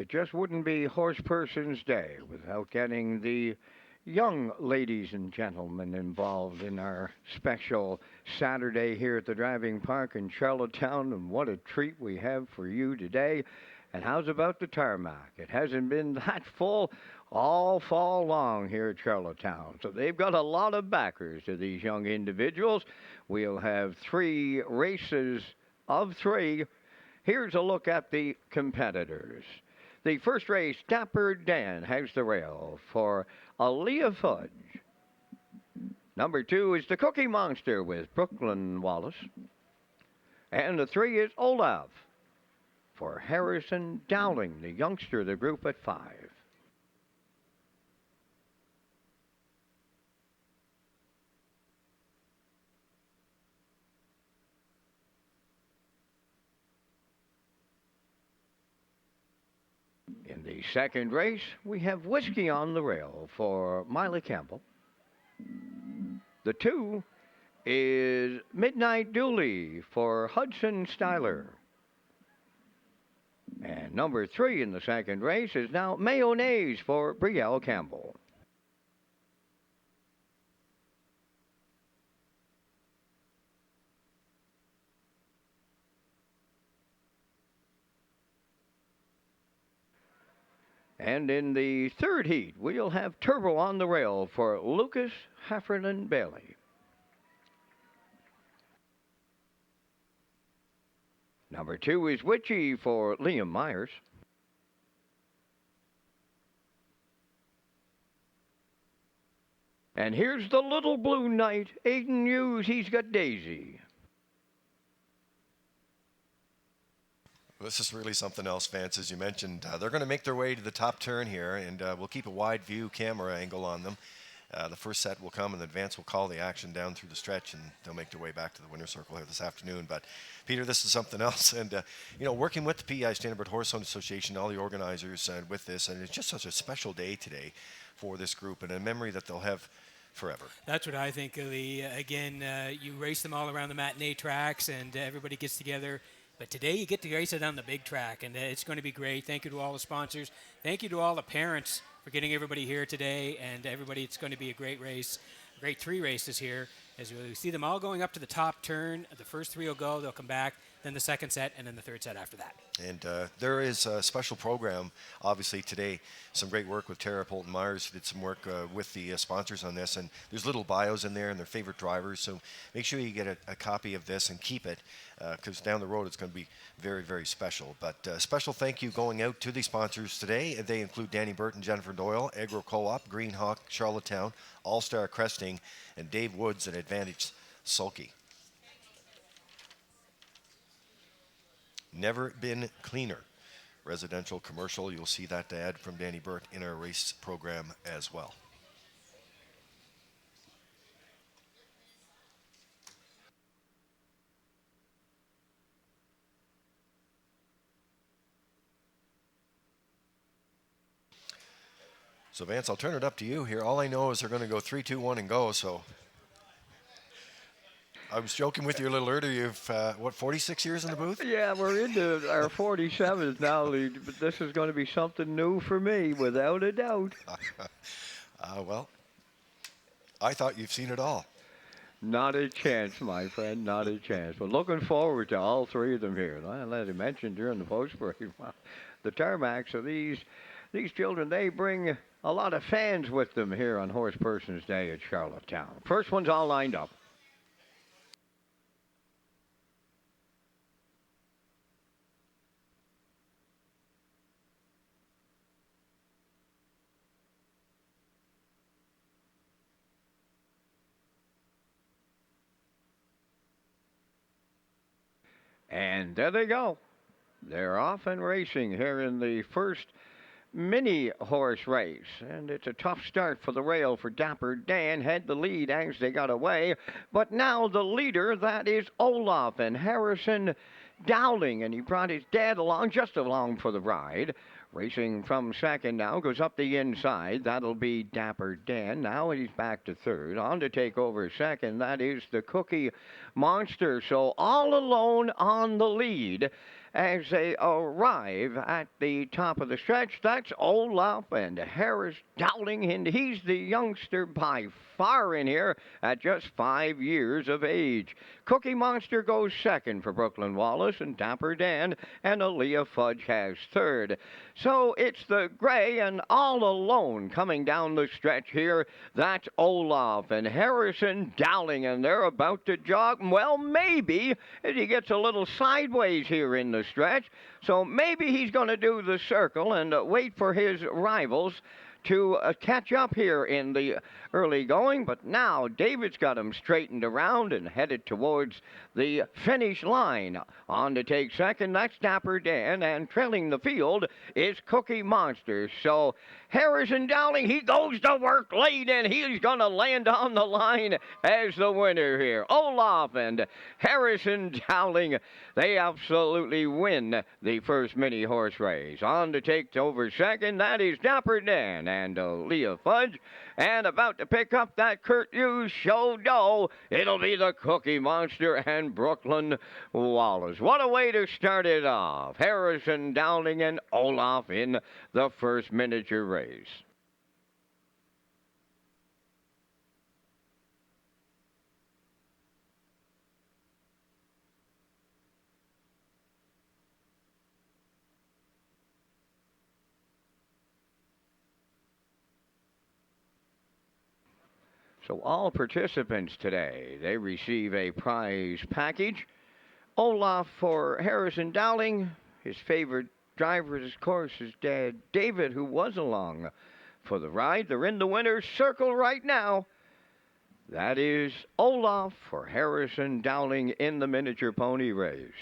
It just wouldn't be Horseperson's Day without getting the young ladies and gentlemen involved in our special Saturday here at the driving park in Charlottetown. And what a treat we have for you today. And how's about the tarmac? It hasn't been that full all fall long here at Charlottetown. So they've got a lot of backers to these young individuals. We'll have three races of three. Here's a look at the competitors. The first race, Dapper Dan has the rail for Aaliyah Fudge. Number two is the Cookie Monster with Brooklyn Wallace. And the three is Olaf for Harrison Dowling, the youngster of the group at 5. In the second race, we have Whiskey on the Rail for Miley Campbell. The 2 is Midnight Dooley for Hudson Styler. And number 3 in the second race is now Mayonnaise for Brielle Campbell. And in the third heat, we'll have Turbo on the Rail for Lucas Heffernan Bailey. Number 2 is Witchy for Liam Myers. And here's the Little Blue Knight, Aiden Hughes. He's got Daisy. This is really something else, Vance, as you mentioned. They're going to make their way to the top turn here, and we'll keep a wide view camera angle on them. The first set will come, and then Vance will call the action down through the stretch, and they'll make their way back to the winner's circle here this afternoon. But, Peter, this is something else. And, working with the PEI Standardbred Horse Owners Association, all the organizers with this, and it's just such a special day today for this group and a memory that they'll have forever. That's what I think, Lee. Again, you race them all around the matinee tracks, and everybody gets together. But today you get to race it on the big track, and it's going to be great. Thank you to all the sponsors. Thank you to all the parents for getting everybody here today, and everybody. It's going to be a great race, great 3 races here. As we see them all going up to the top turn. The first 3 will go, they'll come back, then the second set, and then the third set after that. And there is a special program, obviously, today. Some great work with Tara Polton-Myers, who did some work with the sponsors on this. And there's little bios in there and their favorite drivers. So make sure you get a copy of this and keep it, because down the road it's going to be very, very special. But special thank you going out to the sponsors today. They include Danny Burton, Jennifer Doyle, Agro Co-op, Green Hawk, Charlottetown, All-Star Cresting, and Dave Woods and Advantage Sulky. Never been cleaner. Residential, commercial, you'll see that ad from Danny Burt in our race program as well. So Vance, I'll turn it up to you here. All I know is they're going to go 3, 2, 1 and go, so I was joking with you a little earlier. You've, 46 years in the booth? Yeah, we're into our 47th now, but this is going to be something new for me, without a doubt. Well, I thought you've seen it all. Not a chance, my friend, not a chance. But looking forward to all 3 of them here. As I mentioned during the post break, the tarmac, so these children, they bring a lot of fans with them here on Horseperson's Day at Charlottetown. First one's all lined up. And there they go. They're off and racing here in the first mini horse race. And it's a tough start for the rail for Dapper Dan. Had the lead as they got away. But now the leader, that is Olaf and Harrison Dowling. And he brought his dad along, just along for the ride. Racing from second now, goes up the inside. That'll be Dapper Dan. Now he's back to third. On to take over second. That is the Cookie Monster. So all alone on the lead. as they arrive at the top of the stretch. That's Olaf and Harris Dowling, and he's the youngster by far in here at just 5 years of age. Cookie Monster goes second for Brooklyn Wallace, and Dapper Dan and Aaliyah Fudge has third. So it's the gray and all alone coming down the stretch here. That's Olaf and Harrison Dowling, and they're about to jog. Well, maybe as he gets a little sideways here in the stretch. So maybe he's going to do the circle and wait for his rivals to catch up here in the early going. But now David's got him straightened around and headed towards the finish line. On to take second, that's Dapper Dan, and trailing the field is Cookie Monster. So Harrison Dowling, he goes to work late, and he's going to land on the line as the winner here. Olaf and Harrison Dowling, they absolutely win the first mini horse race. On to take over second, that is Dapper Dan and Leah Fudge. And about to pick up that Kurt Hughes show dough, it'll be the Cookie Monster and Brooklyn Wallace. What a way to start it off. Harrison Dowling and Olaf in the first miniature race. So all participants today, they receive a prize package. Olaf for Harrison Dowling. His favorite driver, of course, is Dad David, who was along for the ride. They're in the winner's circle right now. That is Olaf for Harrison Dowling in the miniature pony race.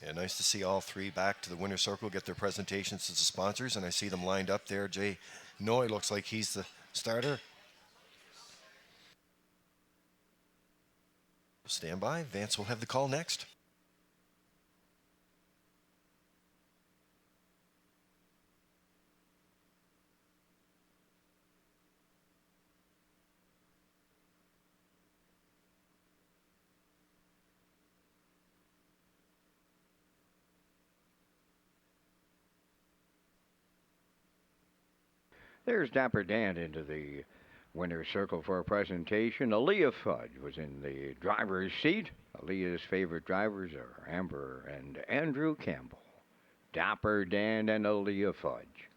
Yeah, nice to see all three back to the winner's circle, get their presentations to the sponsors, and I see them lined up there. Jay Noy looks like he's the starter. Stand by. Vance will have the call next. There's Dapper Dan into the winner's circle for a presentation. Aaliyah Fudge was in the driver's seat. Aaliyah's favorite drivers are Amber and Andrew Campbell. Dapper Dan and Aaliyah Fudge.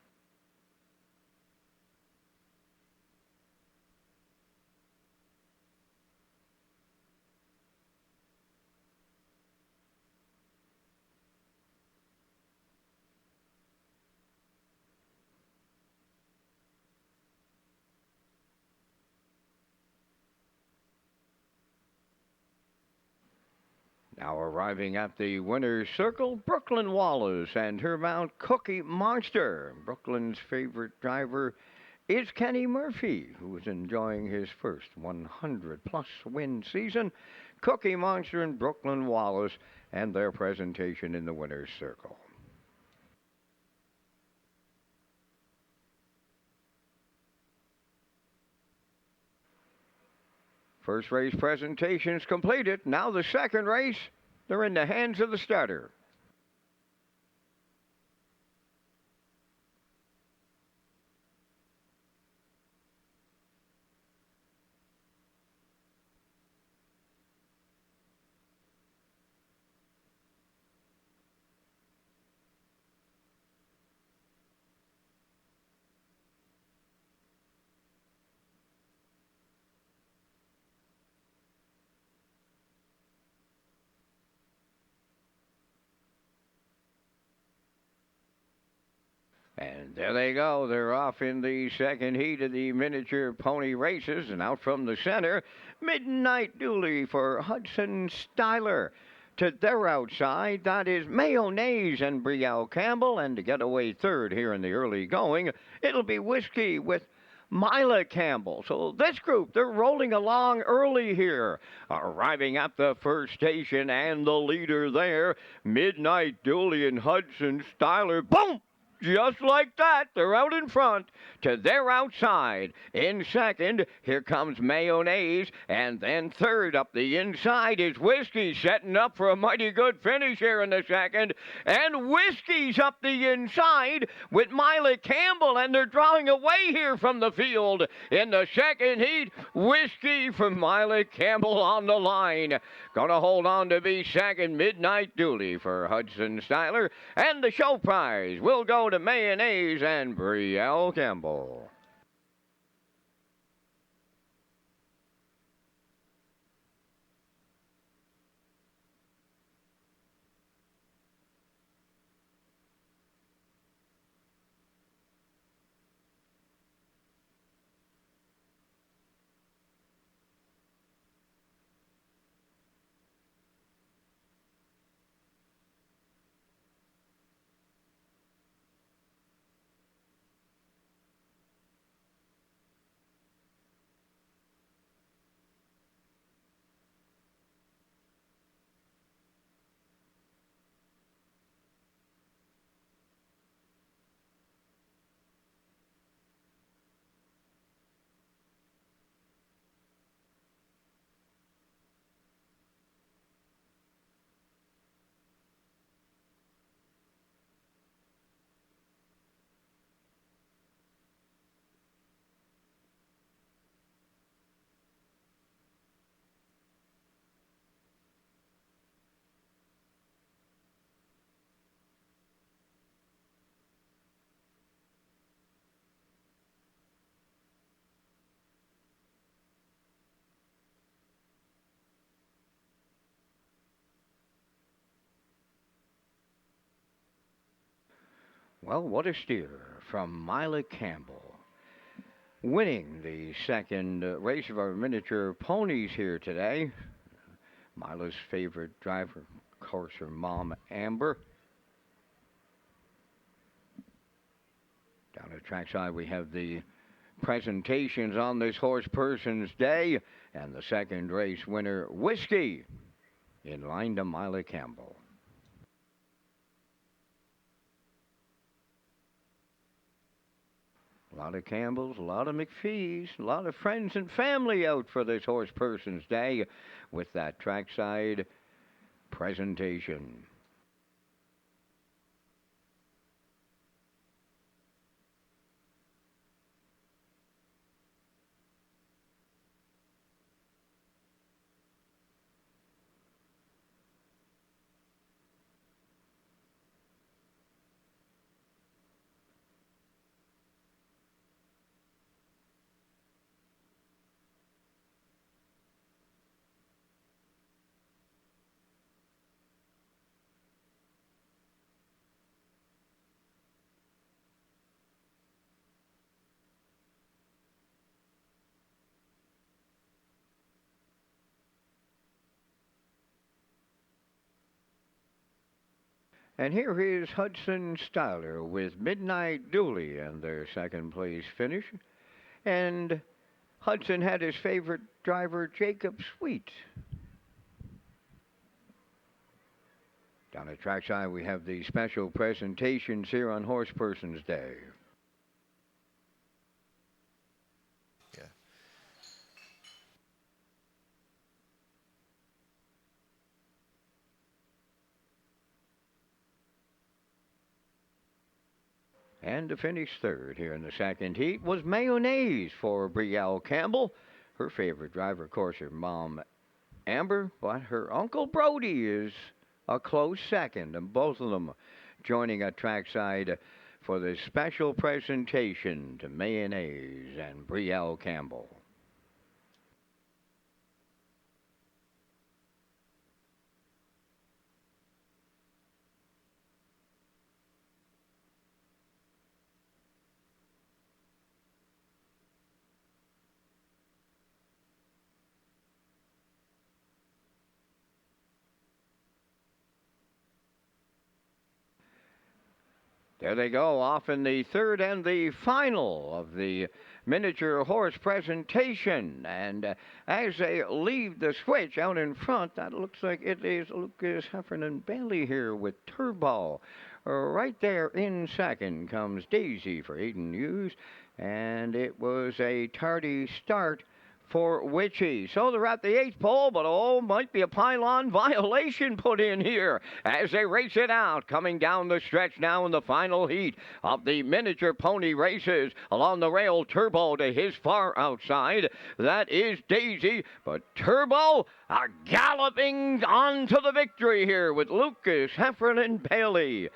Now arriving at the winner's circle, Brooklyn Wallace and her mount Cookie Monster. Brooklyn's favorite driver is Kenny Murphy, who is enjoying his first 100-plus win season. Cookie Monster and Brooklyn Wallace and their presentation in the winner's circle. First race presentations completed. Now the second race, they're in the hands of the starter. And there they go. They're off in the second heat of the miniature pony races. And out from the center, Midnight Dooley for Hudson Styler. To their outside, that is Mayonnaise and Brielle Campbell. And to get away third here in the early going, it'll be Whiskey with Mila Campbell. So this group, they're rolling along early here, arriving at the first station, and the leader there, Midnight Dooley and Hudson Styler. Boom! Just like that, they're out in front to their outside. In second, here comes Mayonnaise, and then third up the inside is Whiskey, setting up for a mighty good finish here in the second. And Whiskey's up the inside with Miley Campbell, and they're drawing away here from the field in the second heat. Whiskey from Miley Campbell on the line. Gonna hold on to be second. Midnight Dooley for Hudson Styler, and the show prize will go to Mayonnaise and Brielle Campbell. Well, what a steer from Miley Campbell. Winning the second race of our miniature ponies here today. Mila's favorite driver, of course, her mom, Amber. Down at trackside, we have the presentations on this horse person's day, and the second race winner, Whiskey, in line to Miley Campbell. A lot of Campbells, a lot of McPhees, a lot of friends and family out for this horse person's day with that trackside presentation. And here is Hudson Styler with Midnight Dooley and their second place finish. And Hudson had his favorite driver, Jacob Sweet. Down at trackside, we have the special presentations here on Horse Person's Day. Yeah. And to finish third here in the second heat was Mayonnaise for Brielle Campbell. Her favorite driver, of course, her mom, Amber, but her uncle Brody is a close second, and both of them joining at trackside for this special presentation to Mayonnaise and Brielle Campbell. There they go, off in the third and the final of the miniature horse presentation. And as they leave the switch out in front, that looks like it is Lucas Heffernan Bailey here with Turbo. Right there in second comes Daisy for Aiden Hughes, and it was a tardy start for Witchy. So they're at the eighth pole, but might be a pylon violation put in here as they race it out. Coming down the stretch now in the final heat of the miniature pony races. Along the rail, Turbo to his far outside. That is Daisy, but Turbo are galloping on to the victory here with Lucas Heffernan Bailey.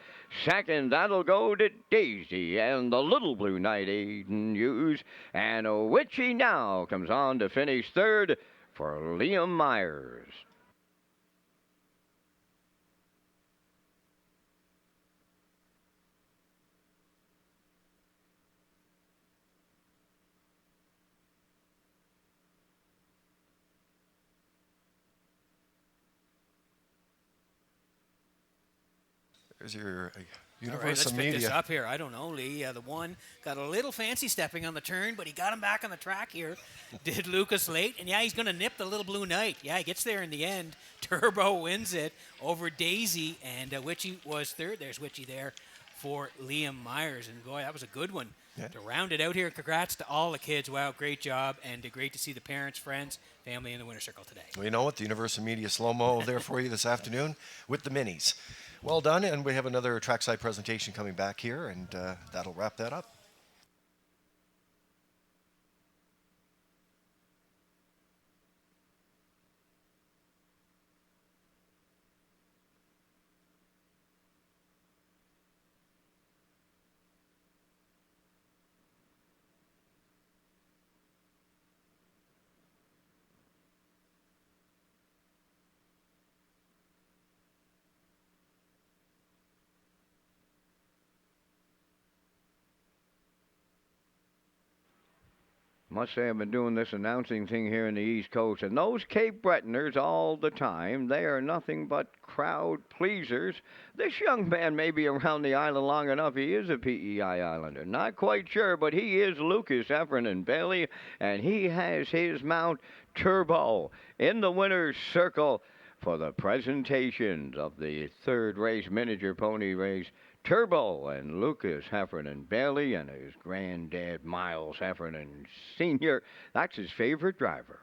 Second, that'll go to Daisy and the Little Blue Knight Aiden Hughes. And Witchy now comes on to finish third for Liam Myers. There's your All right, Universal let's pick Media. this up here. I don't know, Lee. The one got a little fancy stepping on the turn, but he got him back on the track here. Did Lucas late, and yeah, he's going to nip the Little Blue Knight. Yeah, he gets there in the end. Turbo wins it over Daisy, and Witchy was third. There's Witchy there for Liam Myers, and boy, that was a good one. Yeah. To round it out here, congrats to all the kids. Wow, great job, and great to see the parents, friends, family in the winner's circle today. Well, you know what? The Universal Media slow-mo there for you this afternoon with the minis. Well done, and we have another trackside presentation coming back here, and that'll wrap that up. Must say I've been doing this announcing thing here in the East Coast, and those Cape Bretoners all the time, they are nothing but crowd pleasers. This young man may be around the island long enough. He is a PEI Islander. Not quite sure, but he is Lucas Heffernan Bailey, and he has his mount Turbo in the winner's circle for the presentations of the third race, miniature pony race. Turbo and Lucas Heffernan Bailey and his granddad Miles Heffernan Sr. That's his favorite driver.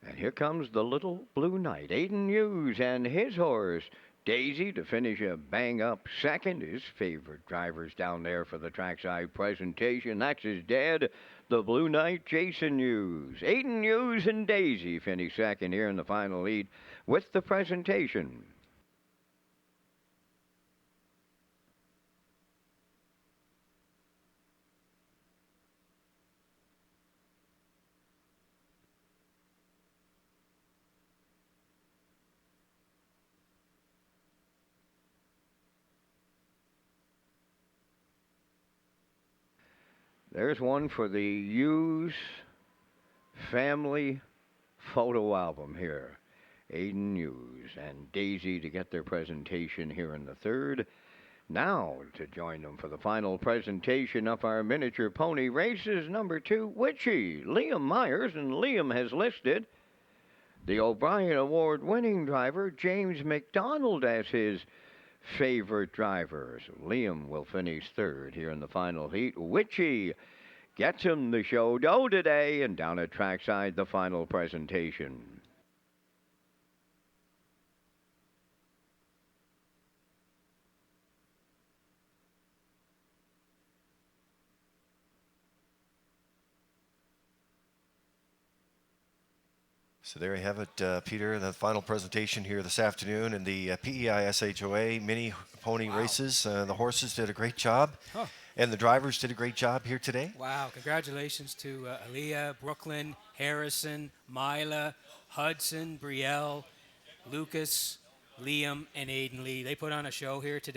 And here comes the Little Blue Knight, Aiden Hughes, and his horse, Daisy, to finish a bang-up second. His favorite drivers down there for the trackside presentation. That's his dad, the Blue Knight, Jason Hughes. Aiden Hughes and Daisy finish second here in the final lead with the presentation. There's one for the Hughes family photo album here. Aiden Hughes and Daisy to get their presentation here in the third. Now to join them for the final presentation of our miniature pony races, number 2, Witchy, Liam Myers, and Liam has listed the O'Brien Award winning driver, James McDonald, as his favorite driver. So Liam will finish third here in the final heat. Witchy gets him the show dough today, and down at trackside, the final presentation. So there you have it, Peter, the final presentation here this afternoon in the PEI SHOA mini pony races. The horses did a great job, and the drivers did a great job here today. Wow, congratulations to Aaliyah, Brooklyn, Harrison, Mila, Hudson, Brielle, Lucas, Liam, and Aiden Lee. They put on a show here today.